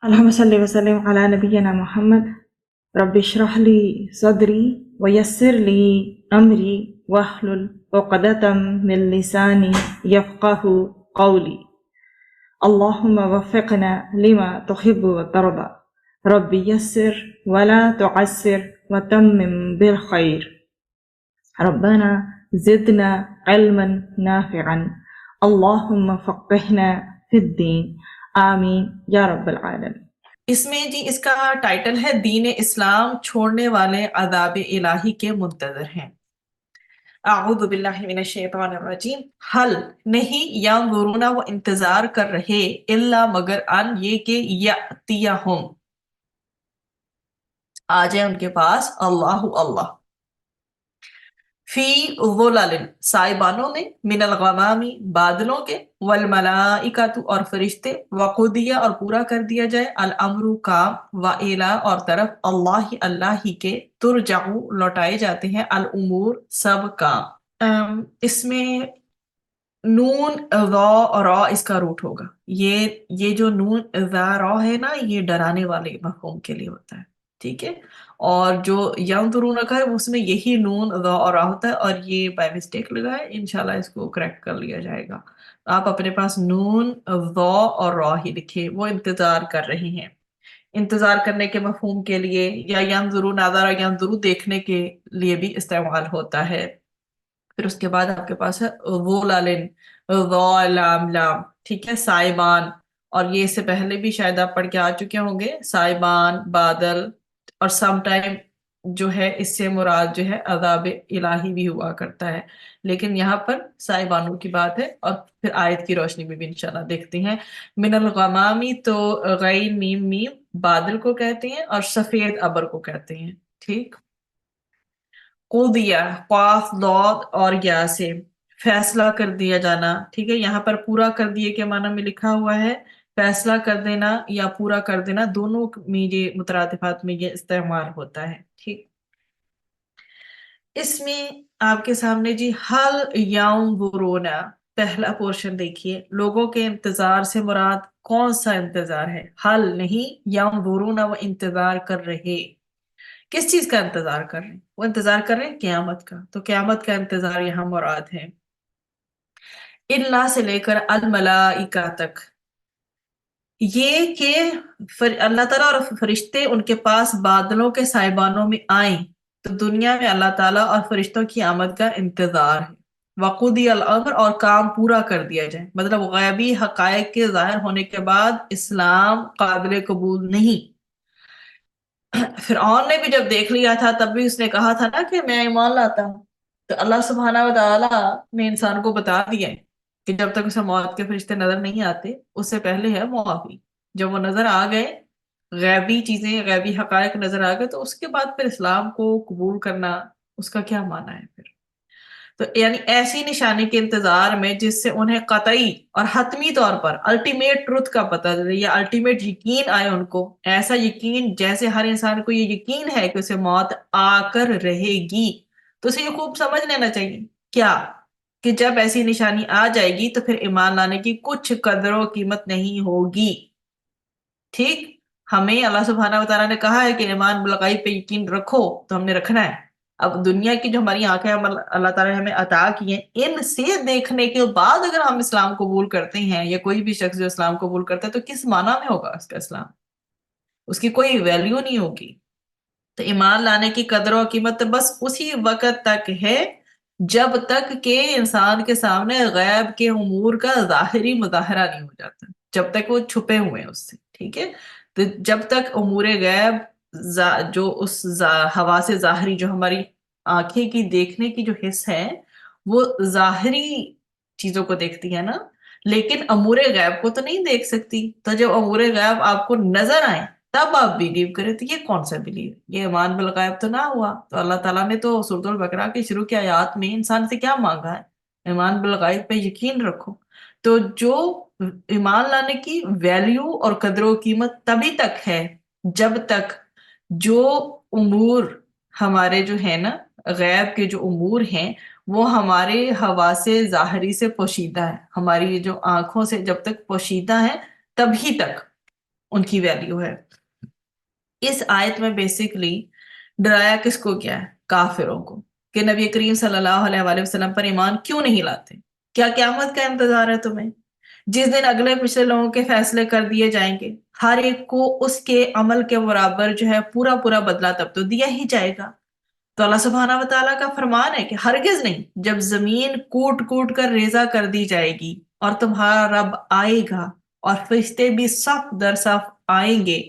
اللهم صل وسلم على نبينا محمد رب اشرح لي صدري ويسر لي أمري واحلل عقدة من لساني يفقه قولي اللهم وفقنا لما تحب وترضى رب يسر ولا تعسر وتمم بالخير ربنا زدنا علما نافعا اللهم فقهنا في الدين آمین یا رب العالمین۔ اس میں جی اس کا ٹائٹل ہے دین اسلام چھوڑنے والے عذاب الہی کے منتظر ہیں۔ اعوذ باللہ من الشیطان الرجیم۔ حل نہیں ینظرون وہ انتظار کر رہے الا مگر ان یہ کہ یاتیہم آ جائے ان کے پاس اللہ فی ظلل سائبانوں میں من الغمامی بادلوں کے والملائکۃ اور فرشتے وقضیہ اور پورا کر دیا جائے الامر کام وإلی اور طرف اللہ ہی کے ترجعو لوٹائے جاتے ہیں الامور سب کام۔ اس میں نون ذا را اس کا روٹ ہوگا۔ یہ جو نون ذا را ہے نا یہ ڈرانے والے مفہوم کے لیے ہوتا ہے، ٹھیک ہے، اور جو ینظرون کا ہے اس میں یہی نون ذا اور را ہوتا ہے، اور یہ بائی مسٹیک لگا ہے، انشاءاللہ اس کو کریکٹ کر لیا جائے گا۔ آپ اپنے پاس نون ذا اور را ہی لکھے، وہ انتظار کر رہے ہیں۔ انتظار کرنے کے مفہوم کے لیے یا ینظرون نظر ینظرو دیکھنے کے لیے بھی استعمال ہوتا ہے۔ پھر اس کے بعد آپ کے پاس ہے وہ لالن لام لام، ٹھیک ہے، سائبان، اور یہ اس سے پہلے بھی شاید آپ پڑھ کے آ چکے ہوں گے، سائبان بادل، اور سم ٹائم جو ہے اس سے مراد جو ہے عذاب الہی بھی ہوا کرتا ہے، لیکن یہاں پر سائبانوں کی بات ہے، اور پھر آیت کی روشنی میں بھی انشاءاللہ دیکھتے ہیں۔ من الغمامی تو غین میم میم بادل کو کہتے ہیں، اور سفید ابر کو کہتے ہیں، ٹھیک۔ قضیہ قاف ضاد اور یا سے فیصلہ کر دیا جانا، ٹھیک ہے، یہاں پر پورا کر دیے کے معنی میں لکھا ہوا ہے، فیصلہ کر دینا یا پورا کر دینا دونوں میں یہ مترادفات میں یہ استعمال ہوتا ہے، ٹھیک۔ اس میں آپ کے سامنے جی حل ینظرون پہلا پورشن دیکھیے، لوگوں کے انتظار سے مراد کون سا انتظار ہے؟ حل نہیں ینظرون وہ انتظار کر رہے، کس چیز کا انتظار کر رہے ہیں؟ وہ انتظار کر رہے ہیں قیامت کا، تو قیامت کا انتظار یہاں مراد ہے۔ اللہ سے لے کر الملائکہ تک، یہ کہ اللہ تعالیٰ اور فرشتے ان کے پاس بادلوں کے سائبانوں میں آئیں، تو دنیا میں اللہ تعالیٰ اور فرشتوں کی آمد کا انتظار ہے۔ وقضی الامر اور کام پورا کر دیا جائے، مطلب غیبی حقائق کے ظاہر ہونے کے بعد اسلام قابل قبول نہیں۔ فرعون نے بھی جب دیکھ لیا تھا تب بھی اس نے کہا تھا نا کہ میں ایمان لاتا ہوں، تو اللہ سبحانہ و تعالیٰ نے انسان کو بتا دیا ہے کہ جب تک اسے موت کے فرشتے نظر نہیں آتے اس سے پہلے ہے معافی، جب وہ نظر آ گئے، غیبی چیزیں غیبی حقائق نظر آ گئے، تو اس کے بعد پھر اسلام کو قبول کرنا اس کا کیا معنی ہے پھر؟ تو یعنی ایسی نشانی کے انتظار میں جس سے انہیں قطعی اور حتمی طور پر الٹیمیٹ ٹروتھ کا پتہ چلے یا الٹیمیٹ یقین آئے، ان کو ایسا یقین جیسے ہر انسان کو یہ یقین ہے کہ اسے موت آ کر رہے گی، تو اسے یہ خوب سمجھ لینا چاہیے کیا کہ جب ایسی نشانی آ جائے گی تو پھر ایمان لانے کی کچھ قدر و قیمت نہیں ہوگی، ٹھیک۔ ہمیں اللہ سبحانہ و تعالیٰ نے کہا ہے کہ ایمان بالغیب پہ یقین رکھو، تو ہم نے رکھنا ہے۔ اب دنیا کی جو ہماری آنکھیں اللہ تعالیٰ نے ہمیں عطا کی ہیں، ان سے دیکھنے کے بعد اگر ہم اسلام قبول کرتے ہیں، یا کوئی بھی شخص جو اسلام قبول کرتا ہے، تو کس معنی میں ہوگا اس کا اسلام؟ اس کی کوئی ویلیو نہیں ہوگی۔ تو ایمان لانے کی قدر و قیمت بس اسی وقت تک ہے جب تک کہ انسان کے سامنے غیب کے امور کا ظاہری مظاہرہ نہیں ہو جاتا، جب تک وہ چھپے ہوئے ہیں اس سے، ٹھیک ہے۔ تو جب تک امور غیب جو اس حواس ظاہری جو ہماری آنکھیں کی دیکھنے کی جو حص ہے وہ ظاہری چیزوں کو دیکھتی ہے نا، لیکن امور غیب کو تو نہیں دیکھ سکتی، تو جب امور غیب آپ کو نظر آئیں تب آپ بلیو کریں، تو یہ کون سا بلیو؟ یہ ایمان بالغیب تو نہ ہوا۔ تو اللہ تعالیٰ نے تو سورۃ البقرہ کے شروع کی آیات میں انسان سے کیا مانگا ہے؟ ایمان بالغیب پہ یقین رکھو۔ تو جو ایمان لانے کی ویلیو اور قدر و قیمت تبھی تک ہے جب تک جو امور ہمارے جو ہے نا غیب کے جو امور ہیں وہ ہمارے حواس ظاہری سے پوشیدہ ہے، ہماری جو آنکھوں سے جب تک پوشیدہ ہے تبھی تک ان کی ویلیو ہے۔ اس آیت میں بیسکلی ڈرایا کس کو کیا ہے؟ کافروں کو، کہ نبی کریم صلی اللہ علیہ وآلہ وسلم پر ایمان کیوں نہیں لاتے؟ کیا قیامت کا انتظار ہے تمہیں، جس دن اگلے پچھلے لوگوں کے فیصلے کر دیے جائیں گے، ہر ایک کو اس کے عمل کے برابر جو ہے پورا پورا بدلہ تب تو دیا ہی جائے گا۔ تو اللہ سبحانہ و تعالیٰ کا فرمان ہے کہ ہرگز نہیں، جب زمین کوٹ کوٹ کر ریزہ کر دی جائے گی اور تمہارا رب آئے گا اور فرشتے بھی صف در صف آئیں گے،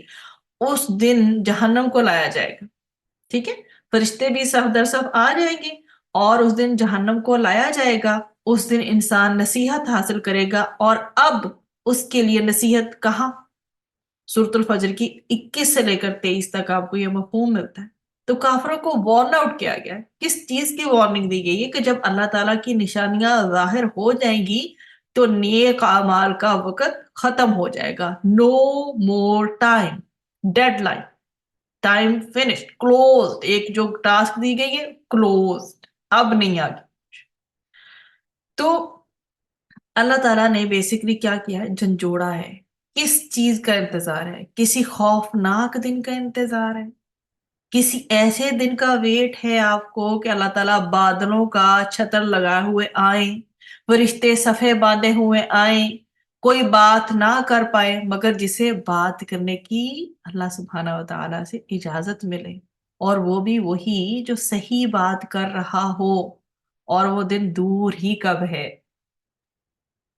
اس دن جہنم کو لایا جائے گا، ٹھیک ہے، فرشتے بھی صف در صف آ جائیں گے اور اس دن جہنم کو لایا جائے گا۔ اس دن انسان نصیحت حاصل کرے گا، اور اب اس کے لیے نصیحت کہاں؟ سورۃ الفجر کی 21 سے لے کر 23 تک آپ کو یہ مفہوم ملتا ہے۔ تو کافروں کو وارن آؤٹ کیا گیا ہے، کس چیز کی وارننگ دی گئی ہے؟ کہ جب اللہ تعالیٰ کی نشانیاں ظاہر ہو جائیں گی تو نیک اعمال کا وقت ختم ہو جائے گا، no more time, deadline, time finished, closed, ایک جو ٹاسک دی گئی ہے کلوزڈ، اب نہیں آگے۔ تو اللہ تعالیٰ نے بیسکلی کیا کیا ہے؟ جھنجھوڑا ہے۔ کس چیز کا انتظار ہے؟ کسی خوفناک دن کا انتظار ہے، کسی ایسے دن کا ویٹ ہے آپ کو کہ اللہ تعالیٰ بادلوں کا چھتر لگائے ہوئے آئیں، فرشتے صفے باندھے ہوئے آئیں، کوئی بات نہ کر پائے مگر جسے بات کرنے کی اللہ سبحانہ و تعالیٰ سے اجازت ملے، اور وہ بھی وہی جو صحیح بات کر رہا ہو، اور وہ دن دور ہی کب ہے؟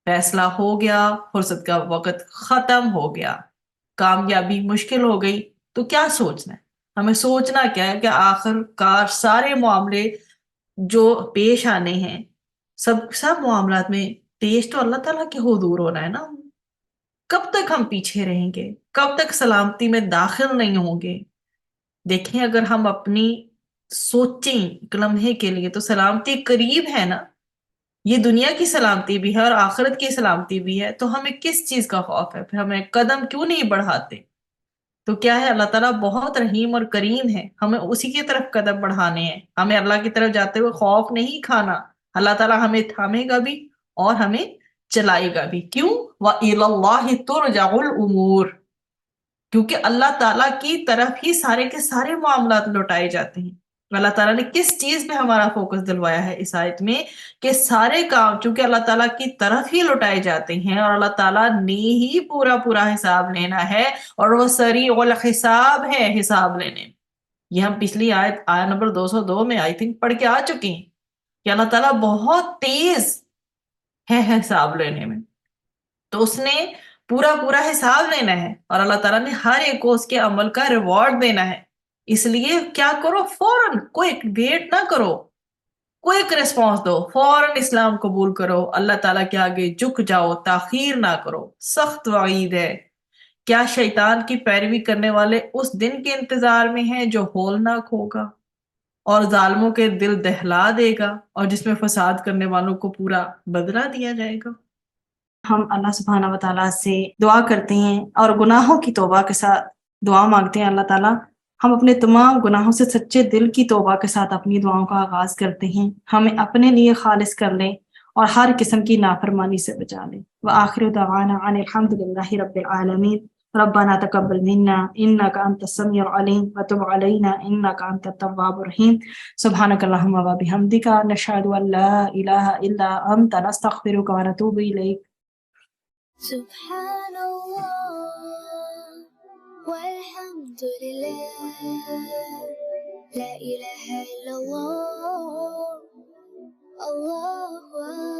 فیصلہ ہو گیا، فرصت کا وقت ختم ہو گیا، کامیابی مشکل ہو گئی، تو کیا سوچنا ہے؟ ہمیں سوچنا کیا ہے کہ آخر کار سارے معاملے جو پیش آنے ہیں، سب معاملات میں پیش تو اللہ تعالیٰ کے حضور ہونا ہے نا۔ کب تک ہم پیچھے رہیں گے؟ کب تک سلامتی میں داخل نہیں ہوں گے؟ دیکھیں، اگر ہم اپنی سوچیں ایک لمحے کے لیے تو سلامتی قریب ہے نا، یہ دنیا کی سلامتی بھی ہے اور آخرت کی سلامتی بھی ہے، تو ہمیں کس چیز کا خوف ہے؟ پھر ہمیں قدم کیوں نہیں بڑھاتے؟ تو کیا ہے، اللہ تعالیٰ بہت رحیم اور کریم ہے، ہمیں اسی کی طرف قدم بڑھانے ہیں، ہمیں اللہ کی طرف جاتے ہوئے خوف نہیں کھانا۔ اللہ تعالیٰ ہمیں تھامے گا بھی اور ہمیں چلائے گا بھی۔ کیوں؟ وَإِلَى اللَّهِ تُرْجَعُ الْأُمُورُ، کیونکہ اللہ تعالیٰ کی طرف ہی سارے کے سارے معاملات لوٹائے جاتے ہیں۔ اللہ تعالیٰ نے کس چیز پہ ہمارا فوکس دلوایا ہے اس آیت میں؟ کہ سارے کام چونکہ اللہ تعالیٰ کی طرف ہی لوٹائے جاتے ہیں، اور اللہ تعالیٰ نے ہی پورا پورا حساب لینا ہے، اور وہ سریع الحساب ہے حساب لینے۔ یہ ہم پچھلی آیت نمبر 202 میں آئی تھنک پڑھ کے آ چکے ہیں کہ اللہ تعالیٰ بہت تیز ہے حساب لینے میں، تو اس نے پورا پورا حساب لینا ہے، اور اللہ تعالیٰ نے ہر ایک کو اس کے عمل کا ریوارڈ دینا ہے۔ اس لیے کیا کرو، فوراً کوئی ویٹ نہ کرو، کوئک ریسپانس دو، فوراً اسلام قبول کرو، اللہ تعالیٰ کے آگے جھک جاؤ، تاخیر نہ کرو۔ سخت وعید ہے۔ کیا شیطان کی پیروی کرنے والے اس دن کے انتظار میں ہیں جو ہولناک ہوگا اور ظالموں کے دل دہلا دے گا، اور جس میں فساد کرنے والوں کو پورا بدلہ دیا جائے گا۔ ہم اللہ سبحانہ و تعالیٰ سے دعا کرتے ہیں اور گناہوں کی توبہ کے ساتھ دعا مانگتے ہیں۔ اللہ تعالیٰ ہم اپنے تمام گناہوں سے سچے دل کی توبہ کے ساتھ اپنی دعاؤں کا آغاز کرتے ہیں، ہمیں اپنے لیے خالص کر لیں اور ہر قسم کی نافرمانی سے بچا لیں۔ وآخر دعوانا ان الحمد للہ رب العالمین۔ ربنا تقبل منا انك انت السميع العليم وتب علينا انك انت التواب الرحيم۔ سبحانك اللهم وبحمدك نشهد ان لا اله الا انت نستغفرك ونتوب اليك۔ سبحان الله والحمد لله لا إله إلا الله الله